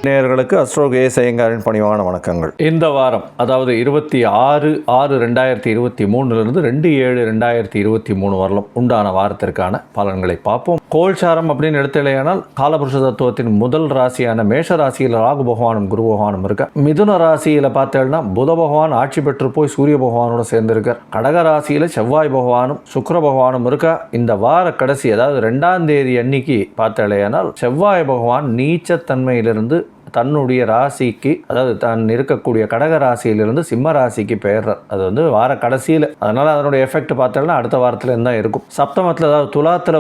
நேயர்களுக்கு astro KS ஐயங்காரின் பணிவான வணக்கங்கள். இந்த வாரம் அதாவது 26/6/2023 2/7/2023 வரலும் உண்டான வாரத்திற்கான பலன்களை பார்ப்போம். கோல்சாரம் அப்படின்னு எடுத்தலையானால் காலபுருஷ தத்துவத்தின் முதல் ராசியான மேஷ ராசியில் ராகு பகவானும் குரு பகவானும் இருக்க, மிதுன ராசியில் பார்த்தேன்னா புத பகவான் ஆட்சி பெற்று போய் சூரிய பகவானோட சேர்ந்திருக்கார். கடக ராசியில் செவ்வாய் பகவானும் சுக்கிர பகவானும் இருக்க, இந்த வார கடைசி அதாவது 2ஆம் தேதி அன்னைக்கு பார்த்தலையானால் செவ்வாய் பகவான் நீச்சத்தன்மையிலிருந்து தன்னுடைய ராசிக்கு, அதாவது தான் இருக்கக்கூடிய கடக ராசியிலிருந்து சிம்ம ராசிக்கு பெயர்றார். அது வந்து வார கடைசியில். அதனால் அதனுடைய எஃபெக்ட் பார்த்தோம்னா அடுத்த வாரத்தில் தான் இருக்கும். சப்தமத்தில் அதாவது துலாத்தில்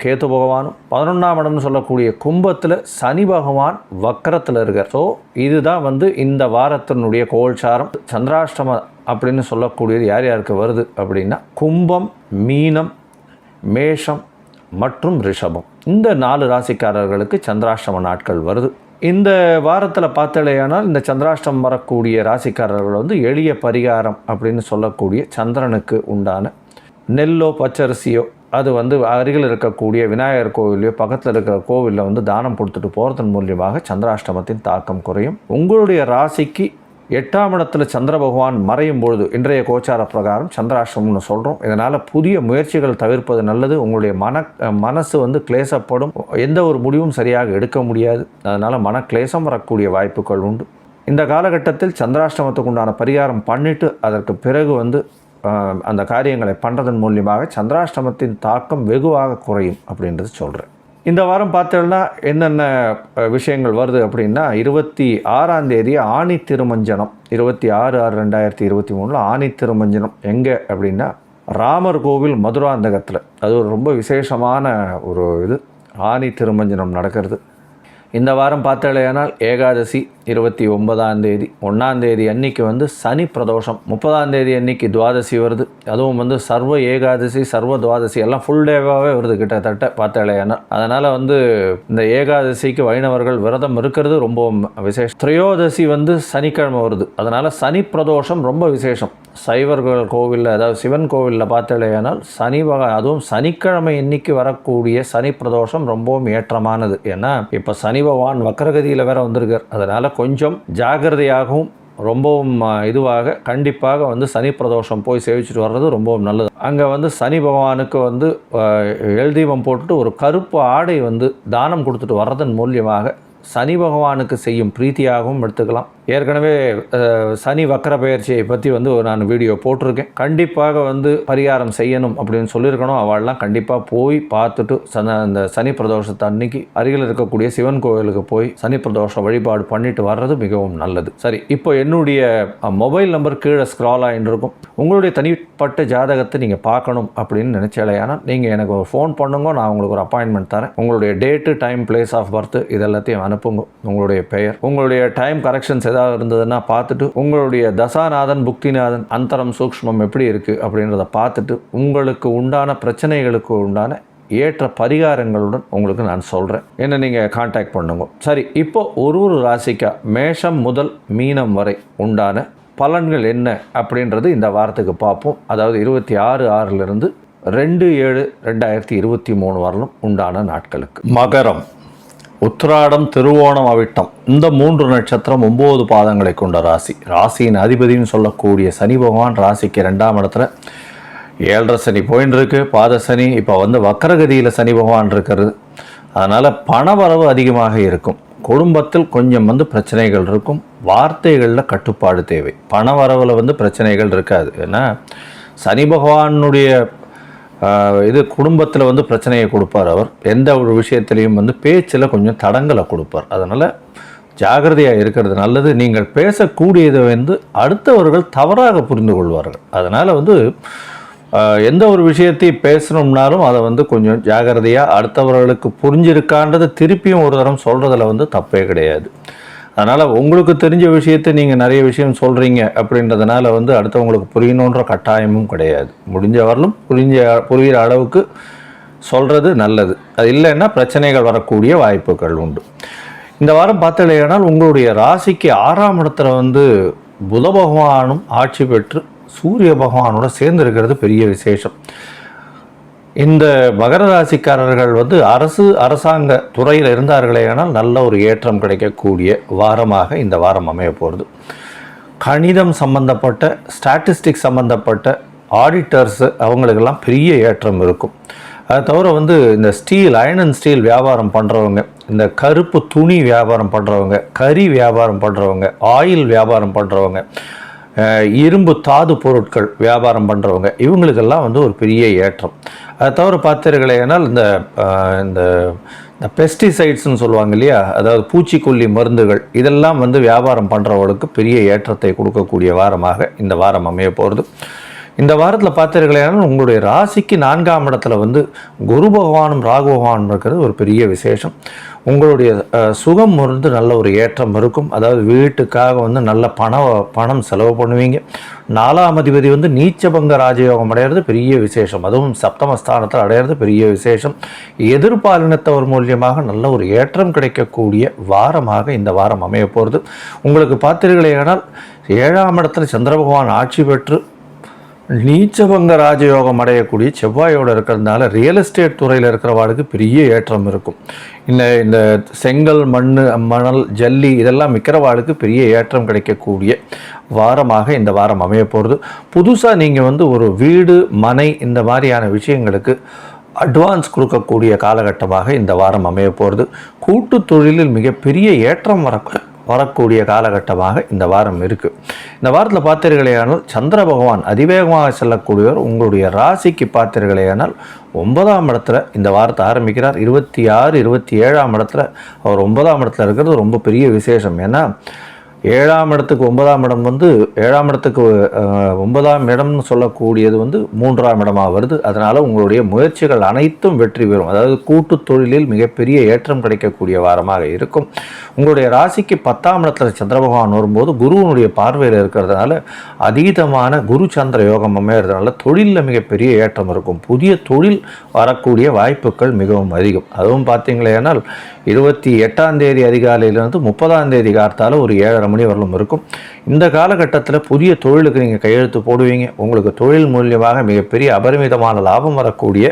கேது பகவானும் 11ஆம் இடம்னு சொல்லக்கூடிய கும்பத்தில் சனி பகவான் வக்கரத்தில் இருக்கார். ஸோ இதுதான் இந்த வாரத்தினுடைய கோல்சாரம். சந்திராஷ்டம அப்படின்னு சொல்லக்கூடியது யார் யாருக்கு வருது அப்படின்னா கும்பம், மீனம், மேஷம் மற்றும் ரிஷபம். இந்த 4 ராசிக்காரர்களுக்கு சந்திராஷ்டம நாட்கள் வருது. இந்த வாரத்தில் பார்த்தலையானால் இந்த சந்திராஷ்டம் வரக்கூடிய ராசிக்காரர்கள் எளிய பரிகாரம் அப்படின்னு சொல்லக்கூடிய சந்திரனுக்கு உண்டான நெல்லோ பச்சரிசியோ அது அருகில் இருக்கக்கூடிய விநாயகர் கோவிலையோ பக்கத்தில் இருக்கிற கோவிலில் தானம் கொடுத்துட்டு போகிறதன் மூலியமாக சந்திராஷ்டமத்தின் தாக்கம் குறையும். உங்களுடைய ராசிக்கு 8ஆம் இடத்துல சந்திர பகவான் மறையும் பொழுது இன்றைய கோச்சார பிரகாரம் சந்திராஷ்டமம்னு சொல்கிறோம். இதனால் புதிய முயற்சிகள் தவிர்ப்பது நல்லது. உங்களுடைய மனசு கிளேசப்படும். எந்த ஒரு முடிவும் சரியாக எடுக்க முடியாது. அதனால் மனக்லேசம் வரக்கூடிய வாய்ப்புகள் உண்டு. இந்த காலகட்டத்தில் சந்திராஷ்டமத்துக்கு உண்டான பரிகாரம் பண்ணிவிட்டு அதற்கு பிறகு அந்த காரியங்களை பண்ணுறதன் மூலியமாக சந்திராஷ்டமத்தின் தாக்கம் வெகுவாக குறையும் அப்படின்றது சொல்கிறேன். இந்த வாரம் பார்த்தோம்னா என்னென்ன விஷயங்கள் வருது அப்படின்னா 26ஆம் தேதி ஆனி திருமஞ்சனம், 26/6/2023 ஆனி திருமஞ்சனம் எங்கே அப்படின்னா ராமர் கோவில் மதுராந்தகத்தில். அது ஒரு ரொம்ப விசேஷமான ஒரு ஆனி திருமஞ்சனம் நடக்கிறது. இந்த வாரம் பார்த்தலையானால் ஏகாதசி 29ஆம் தேதி, 1ஆம் தேதி அன்னைக்கு சனி பிரதோஷம், 30ஆம் தேதி அன்னைக்கு துவாதசி வருது. அதுவும் சர்வ ஏகாதசி சர்வ துவாதசி எல்லாம் ஃபுல் டேவாகவே வருது கிட்டத்தட்ட பார்த்தலையானால். அதனால் இந்த ஏகாதசிக்கு வைணவர்கள் விரதம் இருக்கிறது ரொம்ப விசேஷம். திரையோதசி சனிக்கிழமை வருது. அதனால் சனி பிரதோஷம் ரொம்ப விசேஷம். சைவர்கள் கோவிலில் அதாவது சிவன் கோவிலில் பார்த்தலையானால் அதுவும் சனிக்கிழமை இன்னைக்கு வரக்கூடிய சனி பிரதோஷம் ரொம்பவும் ஏற்றமானது. ஏன்னா இப்போ சனி பகவான் வக்கரகதியில் வேற வந்திருக்கார். அதனால் கொஞ்சம் ஜாகிரதையாகவும் ரொம்பவும் இதுவாக கண்டிப்பாக சனி பிரதோஷம் போய் சேவிச்சுட்டு வர்றது ரொம்பவும் நல்லது. அங்கே சனி பகவானுக்கு எல்தீபம் போட்டுட்டு ஒரு கருப்பு ஆடை தானம் கொடுத்துட்டு வர்றதன் மூலியமாக சனி பகவானுக்கு செய்யும் பிரீத்தியாகவும் எடுத்துக்கலாம். ஏற்கனவே சனி வக்கர பயிற்சியை பற்றி நான் வீடியோ போட்டிருக்கேன். கண்டிப்பாக பரிகாரம் செய்யணும் அப்படின்னு சொல்லியிருக்கணும். அவள்லாம் கண்டிப்பாக போய் பார்த்துட்டு அந்த சனி பிரதோஷத்தை அன்னைக்கு அருகில் இருக்கக்கூடிய சிவன் கோவிலுக்கு போய் சனி பிரதோஷ வழிபாடு பண்ணிட்டு வர்றது மிகவும் நல்லது. சரி, இப்போ என்னுடைய மொபைல் நம்பர் கீழே ஸ்க்ரால் ஆகிட்டு இருக்கும். உங்களுடைய தனிப்பட்ட ஜாதகத்தை நீங்கள் பார்க்கணும் அப்படின்னு நினச்சாலேயானால் நீங்கள் எனக்கு ஒரு ஃபோன் பண்ணுங்க. நான் உங்களுக்கு ஒரு அப்பாயின்மெண்ட் தரேன். உங்களுடைய date, time, place of birth இதெல்லாத்தையும் அனுப்புங்க. உங்களுடைய பெயர், உங்களுடைய டைம் கரெக்ஷன்ஸ் ஏதாவது இருந்ததுன்னா பார்த்துட்டு உங்களுடைய தசாநாதன், புக்திநாதன், அந்தரம், சூக்ஷ்மம் எப்படி இருக்குது அப்படின்றத பார்த்துட்டு உங்களுக்கு உண்டான பிரச்சனைகளுக்கு உண்டான ஏற்ற பரிகாரங்களுடன் உங்களுக்கு நான் சொல்கிறேன். என்ன நீங்கள் கான்டாக்ட் பண்ணுங்க. சரி, இப்போ ஒரு ராசிக்கா மேஷம் முதல் மீனம் வரை உண்டான பலன்கள் என்ன அப்படின்றது இந்த வாரத்துக்கு பார்ப்போம். அதாவது 26/6 2/7/2023 வரலும் உண்டான நாட்களுக்கு. மகரம், உத்திராடம், திருவோணம், அவிட்டம் இந்த 3 நட்சத்திரம் 9 பாதங்களை கொண்ட ராசி. ராசியின் அதிபதினு சொல்லக்கூடிய சனி பகவான் ராசிக்கு 2ஆம் இடத்துல 7.5 சனி போயின்னு இருக்கு. பாத சனி இப்போ வக்கரகதியில் சனி பகவான் இருக்கிறது. அதனால் பணவரவு அதிகமாக இருக்கும். குடும்பத்தில் கொஞ்சம் பிரச்சனைகள் இருக்கும். வார்த்தைகளில் கட்டுப்பாடு தேவை. பணவரவில் பிரச்சனைகள் இருக்காது. ஏன்னா சனி பகவானுடைய குடும்பத்தில் பிரச்சனையை கொடுப்பார். அவர் எந்த ஒரு விஷயத்திலையும் பேச்சில் கொஞ்சம் தடங்களை கொடுப்பார். அதனால் ஜாகிரதையாக இருக்கிறது நல்லது. நீங்கள் பேசக்கூடியதை அடுத்தவர்கள் தவறாக புரிந்து கொள்வார்கள். அதனால் எந்த ஒரு விஷயத்தையும் பேசணும்னாலும் அதை கொஞ்சம் ஜாகிரதையாக அடுத்தவர்களுக்கு புரிஞ்சிருக்கான்றதை திருப்பியும் ஒரு தரம் சொல்கிறதுல தப்பே கிடையாது. அதனால் உங்களுக்கு தெரிஞ்ச விஷயத்தை நீங்கள் நிறைய விஷயம் சொல்கிறீங்க அப்படின்றதுனால அடுத்தவங்களுக்கு புரியணுன்ற கட்டாயமும் கிடையாது. முடிஞ்ச வரலும் புரிகிற அளவுக்கு சொல்கிறது நல்லது. அது இல்லைன்னா பிரச்சனைகள் வரக்கூடிய வாய்ப்புகள் உண்டு. இந்த வாரம் பார்த்தலையானால் உங்களுடைய ராசிக்கு 6ஆம் இடத்துல புத பகவானும் ஆட்சி பெற்று சூரிய பகவானோட சேர்ந்து இருக்கிறது பெரிய விசேஷம். இந்த மகர ராசிக்காரர்கள் வந்து அரசாங்க துறையில் இருந்தார்களே ஆனால் நல்ல ஒரு ஏற்றம் கிடைக்கக்கூடிய வாரமாக இந்த வாரம் அமைய போகிறது. கணிதம் சம்பந்தப்பட்ட ஸ்டாட்டிஸ்டிக்ஸ் சம்பந்தப்பட்ட ஆடிட்டர்ஸு அவங்களுக்கெல்லாம் பெரிய ஏற்றம் இருக்கும். அதை தவிர வந்து இந்த அயர்ன் அண்ட் ஸ்டீல் வியாபாரம் பண்ணுறவங்க, இந்த கருப்பு துணி வியாபாரம் பண்ணுறவங்க, கறி வியாபாரம் பண்ணுறவங்க, ஆயில் வியாபாரம் பண்ணுறவங்க, இரும்பு தாது பொருட்கள் வியாபாரம் பண்ணுறவங்க, இவங்களுக்கெல்லாம் வந்து ஒரு பெரிய ஏற்றம். அதை தவிர பார்த்தீர்களேனால் இந்த இந்த பெஸ்டிசைட்ஸ்னு சொல்லுவாங்க இல்லையா, அதாவது பூச்சிக்கொல்லி மருந்துகள், இதெல்லாம் வந்து வியாபாரம் பண்ணுறவங்களுக்கு பெரிய ஏற்றத்தை கொடுக்கக்கூடிய வாரமாக இந்த வாரம் அமைய போகிறது. இந்த வாரத்தில் பார்த்தீர்களேனால் உங்களுடைய ராசிக்கு 4ஆம் இடத்துல வந்து குரு பகவானும் ராகு பகவானும் இருக்கிறது ஒரு பெரிய விசேஷம். உங்களுடைய சுகம் வந்து நல்ல ஒரு ஏற்றம் இருக்கும். அதாவது வீட்டுக்காக வந்து நல்ல பணம் செலவு பண்ணுவீங்க. 4ஆம் அதிபதி வந்து நீச்சபங்க ராஜயோகம் அடையிறது பெரிய விசேஷம். அதுவும் சப்தமஸ்தானத்தில் அடையிறது பெரிய விசேஷம். எதிர்பாலினத்தவர் மூலியமாக நல்ல ஒரு ஏற்றம் கிடைக்கக்கூடிய வாரமாக இந்த வாரம் அமைய போகிறது. உங்களுக்கு பார்த்தீர்களேனால் 7ஆம் இடத்துல சந்திர பகவான் ஆட்சி பெற்று நீச்சபங்க ராஜயோகம் அடையக்கூடிய செவ்வாயோடு இருக்கிறதுனால ரியல் எஸ்டேட் துறையில் இருக்கிறவாளுக்கு பெரிய ஏற்றம் இருக்கும். இந்த செங்கல், மணல், ஜல்லி இதெல்லாம் விற்கிறவாளுக்கு பெரிய ஏற்றம் கிடைக்கக்கூடிய வாரமாக இந்த வாரம் அமைய போகிறது. புதுசாக நீங்கள் வந்து ஒரு வீடு, மனை இந்த மாதிரியான விஷயங்களுக்கு அட்வான்ஸ் கொடுக்கக்கூடிய காலகட்டமாக இந்த வாரம் அமைய போகிறது. கூட்டு தொழிலில் மிகப்பெரிய ஏற்றம் வரக்கூடிய காலகட்டமாக இந்த வாரம் இருக்குது. இந்த வாரத்தில் பார்த்தீர்களேயானால் சந்திர பகவான் அதிவேகமாக செல்லக்கூடியவர் உங்களுடைய ராசிக்கு பார்த்தீர்களேயானால் 9ஆம் இடத்துல இந்த வாரத்தை ஆரம்பிக்கிறார். 26, 27ஆம் இடத்துல அவர் 9ஆம் இடத்துல இருக்கிறது ரொம்ப பெரிய விசேஷம். ஏன்னா 7ஆம் இடத்துக்கு 9ஆம் இடம் வந்து 7ஆம் இடத்துக்கு 9ஆம் இடம்னு சொல்லக்கூடியது வந்து 3ஆம் இடமாக வருது. அதனால் உங்களுடைய முயற்சிகள் அனைத்தும் வெற்றி பெறும். அதாவது கூட்டு தொழிலில் மிகப்பெரிய ஏற்றம் கிடைக்கக்கூடிய வாரமாக இருக்கும். உங்களுடைய ராசிக்கு 10ஆம் இடத்துல சந்திர பகவான் வரும்போது குருவனுடைய பார்வையில் இருக்கிறதுனால அதீதமான குரு சந்திர யோகம் அமைகிறதுனால தொழிலில் மிகப்பெரிய ஏற்றம் இருக்கும். புதிய தொழில் வரக்கூடிய வாய்ப்புகள் மிகவும் அதிகம். அதுவும் பார்த்தீங்களேனால் 28ஆம் தேதி அதிகாலையிலிருந்து 30ஆம் தேதி காலத்தால் ஒரு 7:30 மணி வரலும் இருக்கும். இந்த காலகட்டத்தில் புதிய தொழிலுக்கு நீங்கள் கையெழுத்து போடுவீங்க. உங்களுக்கு தொழில் மூலியமாக மிகப்பெரிய அபரிமிதமான லாபம் வரக்கூடிய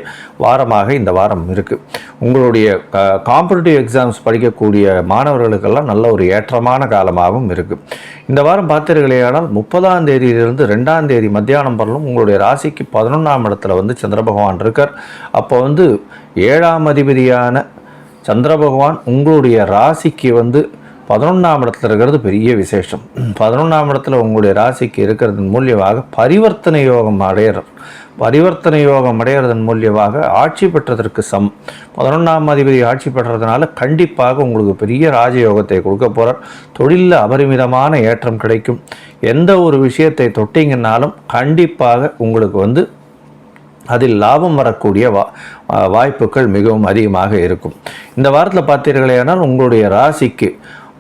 வாரமாக இந்த வாரம் இருக்குது. உங்களுடைய காம்படிட்டிவ் எக்ஸாம்ஸ் படிக்கக்கூடிய மாணவர்களுக்கெல்லாம் நல்ல ஒரு ஏற்றமான காலமாகவும் இருக்குது. இந்த வாரம் பார்த்தீர்களேயானால் 30ஆம் தேதியிலிருந்து 2ஆம் தேதி மத்தியானம் வரலும் உங்களுடைய ராசிக்கு 11ஆம் இடத்துல வந்து சந்திர பகவான் இருக்கார். அப்போ வந்து 7ஆம் அதிபதியான சந்திர பகவான் உங்களுடைய ராசிக்கு வந்து 11ஆம் இடத்துல இருக்கிறது பெரிய விசேஷம். 11ஆம் இடத்துல உங்களுடைய ராசிக்கு இருக்கிறதன் மூலியமாக பரிவர்த்தனை யோகம் அடையிறதன் மூலியமாக ஆட்சி பெற்றதற்கு 11ஆம் அதிபதி ஆட்சி பெற்றதுனால கண்டிப்பாக உங்களுக்கு பெரிய ராஜயோகத்தை கொடுக்க போகிறார். தொழிலில் அபரிமிதமான ஏற்றம் கிடைக்கும். எந்த ஒரு விஷயத்தை தொட்டிங்கன்னாலும் கண்டிப்பாக உங்களுக்கு வந்து அதில் லாபம் வரக்கூடிய வாய்ப்புகள் மிகவும் அதிகமாக இருக்கும். இந்த வாரத்தில் பார்த்தீர்களேனால் உங்களுடைய ராசிக்கு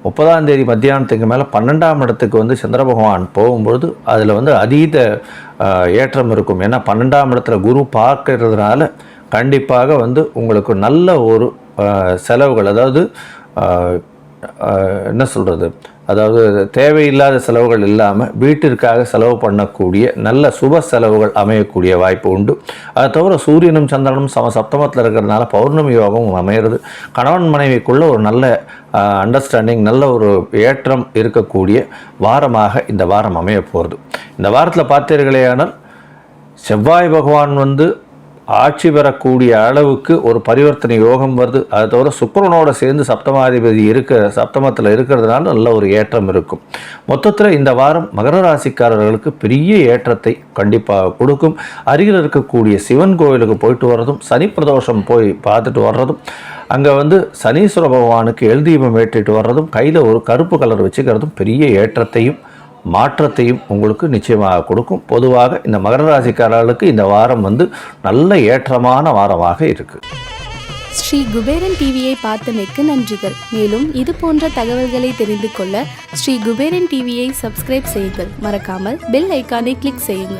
30ஆம் தேதி மத்தியானத்துக்கு மேலே 12ஆம் இடத்துக்கு வந்து சந்திர பகவான் போகும்பொழுது அதில் வந்து அதீத ஏற்றம் இருக்கும். ஏன்னா 12ஆம் இடத்துல குரு பார்க்கறதுனால கண்டிப்பாக வந்து உங்களுக்கு நல்ல ஒரு செலவுகள், அதாவது என்ன சொல்கிறது, அதாவது தேவையில்லாத செலவுகள் இல்லாமல் வீட்டிற்காக செலவு பண்ணக்கூடிய நல்ல சுப செலவுகள் அமையக்கூடிய வாய்ப்பு உண்டு. அதை தவிர சூரியனும் சந்திரனும் சப்தமத்தில் இருக்கிறதுனால பௌர்ணமி யோகம் அமையிறது. கணவன் மனைவிக்குள்ள ஒரு நல்ல அண்டர்ஸ்டாண்டிங், நல்ல ஒரு ஏற்றம் இருக்கக்கூடிய வாரமாக இந்த வாரம் அமைய போகிறது. இந்த வாரத்தில் பார்த்தீர்களேயானால் செவ்வாய் பகவான் வந்து ஆட்சி பெறக்கூடிய அளவுக்கு ஒரு பரிவர்த்தனை யோகம் வருது. அதை தவிர சுக்கிரனோட சேர்ந்து சப்தமாதிபதி சப்தமத்தில் இருக்கிறதுனால நல்ல ஒரு ஏற்றம் இருக்கும். மொத்தத்தில் இந்த வாரம் மகர ராசிக்காரர்களுக்கு பெரிய ஏற்றத்தை கண்டிப்பாக கொடுக்கும். அருகில் இருக்கக்கூடிய சிவன் கோவிலுக்கு போயிட்டு வர்றதும், சனி பிரதோஷம் போய் பார்த்துட்டு வர்றதும், அங்கே வந்து சனீஸ்வர பகவானுக்கு எல்தீபம் ஏற்றிட்டு வர்றதும், கையில் ஒரு கருப்பு கலர் வச்சுக்கிறதும் பெரிய ஏற்றத்தையும் மாற்றத்தையும் உங்களுக்கு நிச்சயமாக கொடுக்கும். பொதுவாக இந்த மகர ராசிக்காரர்களுக்கு இந்த வாரம் வந்து நல்ல ஏற்றமான வாரமாக இருக்கு. ஸ்ரீ குபேரன் டிவியை பார்த்தமைக்கு நன்றிகள். மேலும் இது போன்ற தகவல்களை தெரிந்து கொள்ள ஸ்ரீ குபேரன் டிவியை சப்ஸ்கிரைப் செய்யுங்கள். மறக்காமல் பெல் ஐக்கானை கிளிக் செய்யுங்கள்.